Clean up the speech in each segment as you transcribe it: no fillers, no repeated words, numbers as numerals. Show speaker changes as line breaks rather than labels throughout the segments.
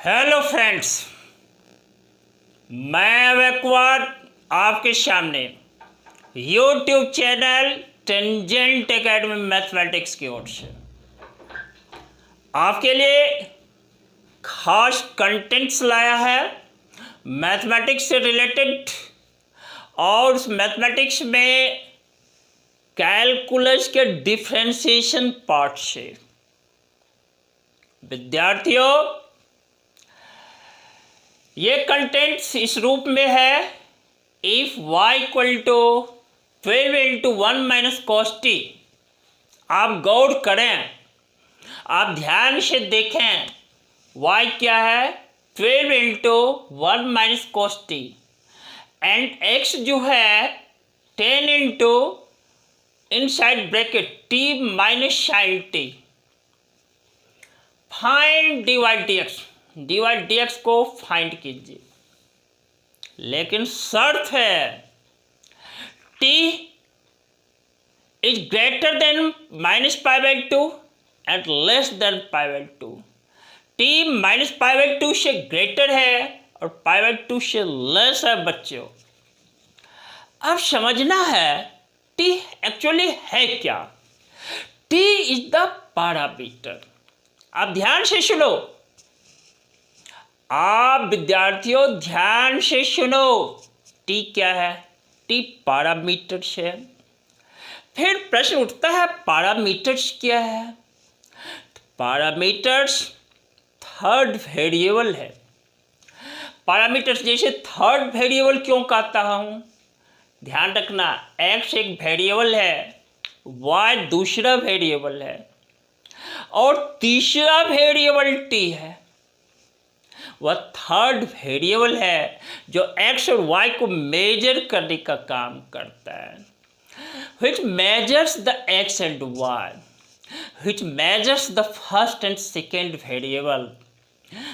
Hello friends, मैं वैक्वार आपके सामने YouTube channel tangent academy mathematics की ओर से आपके लिए खास कंटेंट्स लाया है मैथमेटिक्स से रिलेटेड। और उस मैथमेटिक्स में कैलकुलस के डिफरेंशिएशन पार्ट से विद्यार्थियों ये कंटेंट्स इस रूप में है। If y equal to 12 into 1 minus cos t, आप गौर करें, आप ध्यान से देखें y क्या है 12 into 1 minus cos t and x जो है 10 into inside bracket t minus sine t. Find dy dx, dy dx को फाइंड कीजिए, लेकिन शर्त है t is greater than minus pi by two and less than pi by two. t minus pi by two से greater है और pi by two से less है। बच्चों अब समझना है t एक्चुअली है क्या। t is the parameter. आप ध्यान से सुनो, आप विद्यार्थियों ध्यान से सुनो, टी क्या है, टी पैरामीटर्स है। फिर प्रश्न उठता है पैरामीटर्स क्या है। पैरामीटर्स थर्ड वेरिएबल है। पैरामीटर्स जैसे थर्ड वेरिएबल क्यों कहता हूँ, ध्यान रखना, एक्स एक वेरिएबल है, वाई दूसरा वेरिएबल है और तीसरा वेरिएबल टी है। वह थर्ड वेरिएबल है जो एक्स और वाई को मेजर करने का काम करता है। which measures the x and y, which measures the first and second variable।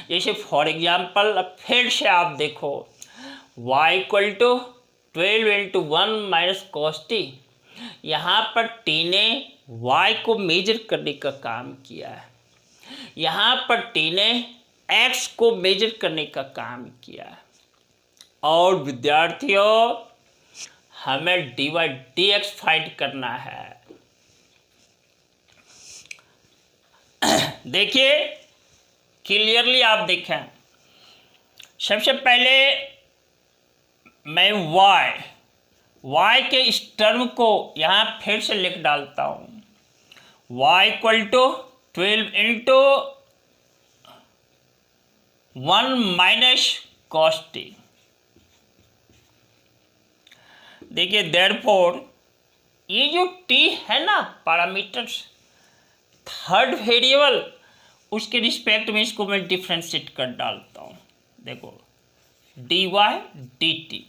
जैसे फॉर एग्जाम्पल अब फिर से आप देखो y equal to 12 into 1 minus cos t. यहाँ पर t ने y को मेजर करने का काम किया है, यहाँ पर t ने x को मेजर करने का काम किया है। और विद्यार्थियों हमें dy dx फाइंड करना है। देखिए क्लियरली आप देखें, सबसे पहले मैं y के इस टर्म को यहाँ फिर से लिख डालता हूँ। y equal to 12 into 1 minus cos t. देखिए देयरफॉर ये जो t है ना पैरामीटर्स थर्ड वेरिएबल, उसके रिस्पेक्ट में इसको मैं डिफ्रेंशिएट कर डालता हूँ। देखो dy dt,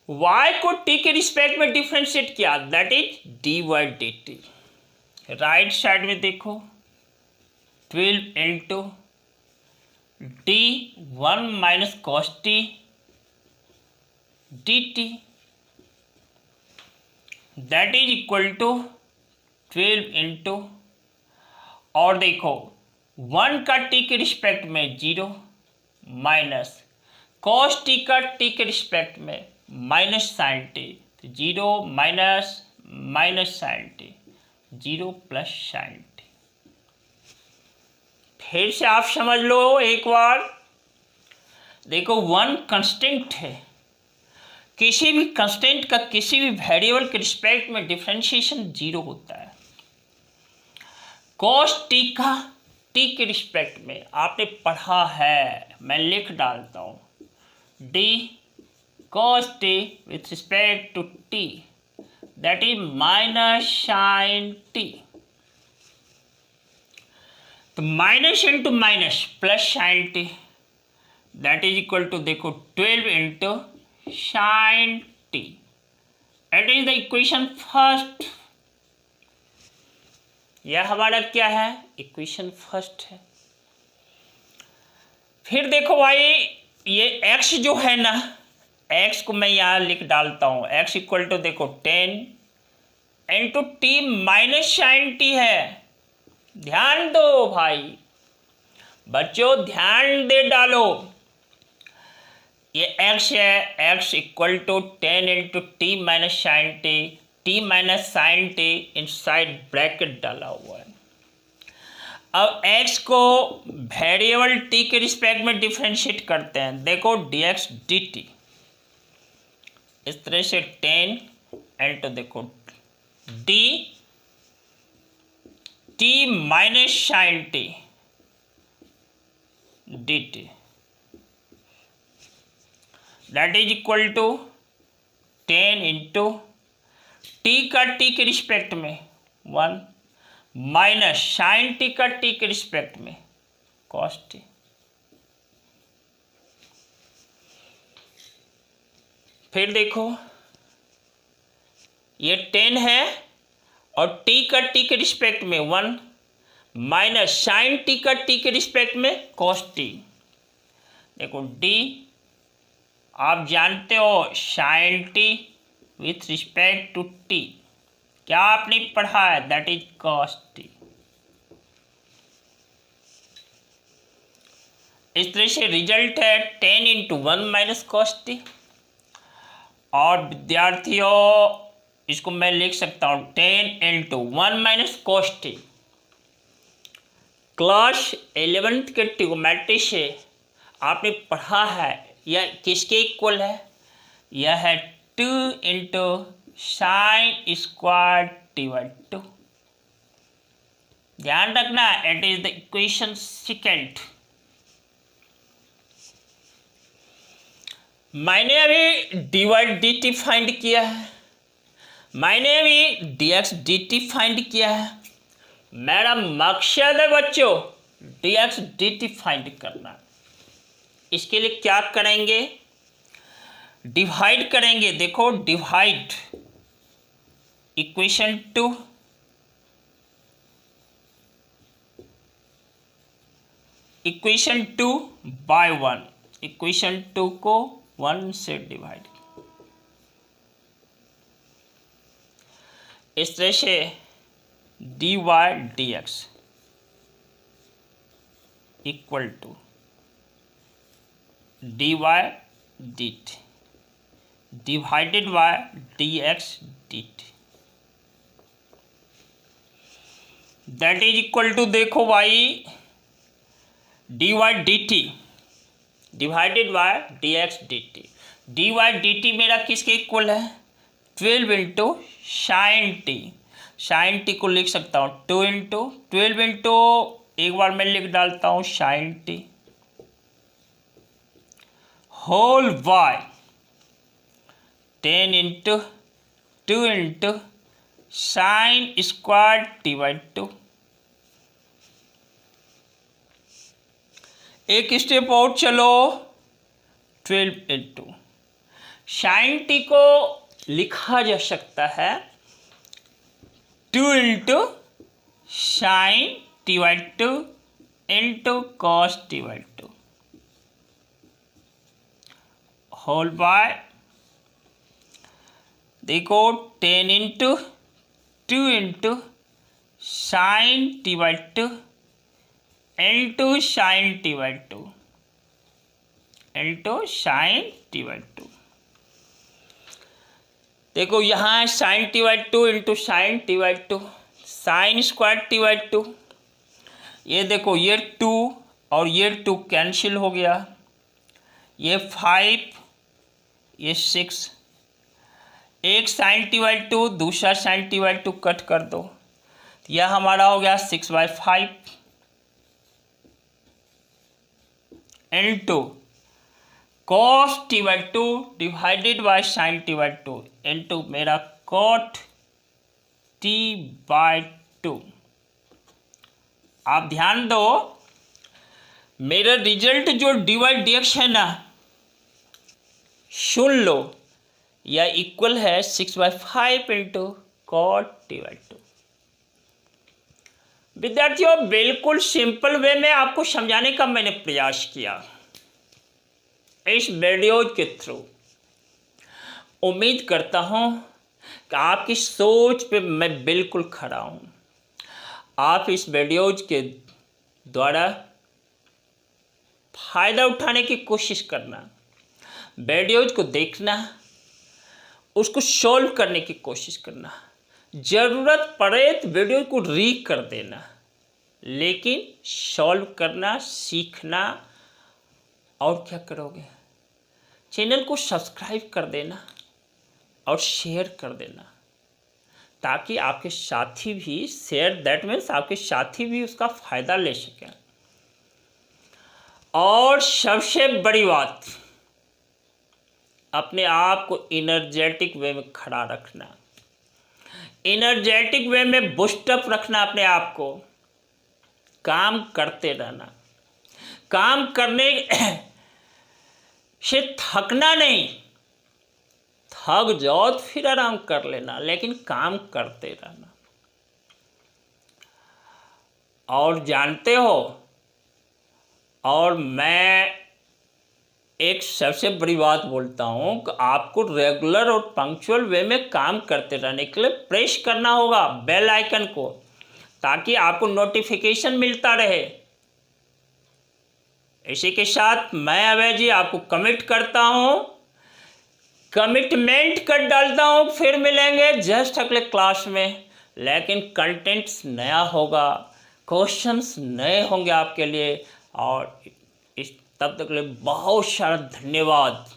y को t के रिस्पेक्ट में डिफ्रेंशिएट किया, that is dy dt। Right side में देखो 12 into d 1 minus cos t d t, that is equal to 12 into, और देखो 1 का टी के रिस्पेक्ट में 0 माइनस कॉस टी का टी के रिस्पेक्ट में minus sine t, 0 minus minus sine t, 0 plus sine t. फिर से आप समझ लो एक बार, देखो 1 कांस्टेंट है, किसी भी कांस्टेंट का किसी भी वेरिएबल के रिस्पेक्ट में डिफरेंशिएशन 0 होता है। कॉस टी का टी के रिस्पेक्ट में आपने पढ़ा है, मैं लिख डालता हूँ D cos T with respect to T, that is minus sine T. तो minus into minus plus sine T, that is equal to देखो 12 into sine T. It is the equation first. यह हमारा क्या है, इक्वेशन फर्स्ट है। फिर देखो भाई ये x जो है ना, x को मैं यहाँ लिख डालता हूँ, x इक्वल टू देखो 10 into t minus sine t है। ध्यान दो भाई, बच्चों ध्यान दे डालो, ये x है, x equal to 10 into t minus sine t inside bracket डाला हुआ है। अब x को वेरिएबल t के रिस्पेक्ट में डिफ्रेंशिएट करते हैं। देखो dx dt इस तरह से 10 इंटू देखो d t minus sine t dt that is equal to 10 into t का टी के रिस्पेक्ट में 1 माइनस साइन टी का टी के रिस्पेक्ट में कॉस टी। फिर देखो ये 10 है और टी का टी के रिस्पेक्ट में 1 माइनस साइन टी का टी के रिस्पेक्ट में कॉस टी। देखो डी आप जानते हो sine t with respect to t क्या आपने पढ़ा है, दैट इज कॉस टी। इस तरह से रिजल्ट है 10 इंटू 1 माइनस कॉस टी। और विद्यार्थियों इसको मैं लिख सकता हूँ 10 into 1 minus cos T. Class 11th के ट्रिग्नोमेट्री से आपने पढ़ा है, यह किसके इक्वल है, यह है 2 into sine square t by 2। ध्यान रखना it is the equation second. मैंने अभी d y d t find किया है, मैंने अभी d x d t find किया है। मेरा मकसद है बच्चों d x d t find करना। इसके लिए क्या करेंगे, डिवाइड करेंगे। देखो डिवाइड इक्वेशन 2 बाय 1, इक्वेशन 2 को 1 से डिवाइड। इस तरह से d y d x equal to d y d t divided by d x d t that is equal to देखो भाई d y d t divided by d x d t. D y d t मेरा किसके equal है, 12 into sine t. Sine t को लिख सकता हूँ 2 into 12 into एक बार मैं लिख डालता हूँ sine t whole by 10 into 2 into sine square t by 2। एक स्टेप और चलो, 12 इंटू साइन टी को लिखा जा सकता है 2 into sine t by 2 into cos t by 2 whole by देखो 10 into 2 into sine t by 2 into sine t by 2 into sine t by 2। देखो यहाँ है sine t by 2 into sine t by 2 sine square t by 2। ये देखो ये 2 और ये 2 cancel हो गया, ये 5 ये 6, एक साइन टी बाई 2 दूसरा साइन टी बाई 2 कट कर दो, यह हमारा हो गया 6/5 into cos t by 2 divided by sine t by 2 into मेरा कॉट टी बाई 2। आप ध्यान दो मेरा रिजल्ट जो डी वाई डी एक्स है ना, सुन लो, यह इक्वल है 6/5 इंटू कॉट टी बाई 2। विद्यार्थियों बिल्कुल सिंपल वे में आपको समझाने का मैंने प्रयास किया इस वीडियो के थ्रू। उम्मीद करता हूँ कि आपकी सोच पे मैं बिल्कुल खड़ा हूँ। आप इस वीडियोज के द्वारा फ़ायदा उठाने की कोशिश करना, वीडियोज़ को देखना, उसको सॉल्व करने की कोशिश करना, ज़रूरत पड़े तो वीडियो को रीड कर देना, लेकिन सॉल्व करना सीखना। और क्या करोगे, चैनल को सब्सक्राइब कर देना और शेयर कर देना, ताकि आपके साथी भी शेयर दैट मीन्स आपके साथी भी उसका फ़ायदा ले सकें। और सबसे बड़ी बात, अपने आप को एनर्जेटिक वे में खड़ा रखना, एनर्जेटिक वे में बूस्टअप रखना अपने आप को, काम करते रहना, काम करने से थकना नहीं, थक जाओ तो फिर आराम कर लेना, लेकिन काम करते रहना। और जानते हो, और मैं एक सबसे बड़ी बात बोलता हूँ कि आपको रेगुलर और पंक्चुअल वे में काम करते रहने के लिए प्रेस करना होगा बेल आइकन को, ताकि आपको नोटिफिकेशन मिलता रहे। इसी के साथ मैं अभय जी आपको कमिट करता हूँ, कमिटमेंट कर डालता हूँ, फिर मिलेंगे जस्ट अगले क्लास में, लेकिन कंटेंट्स नया होगा, क्वेश्चंस नए होंगे आपके लिए। और इस तब तक के लिए बहुत सारा धन्यवाद,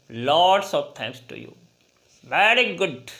lots of thanks to you, very good.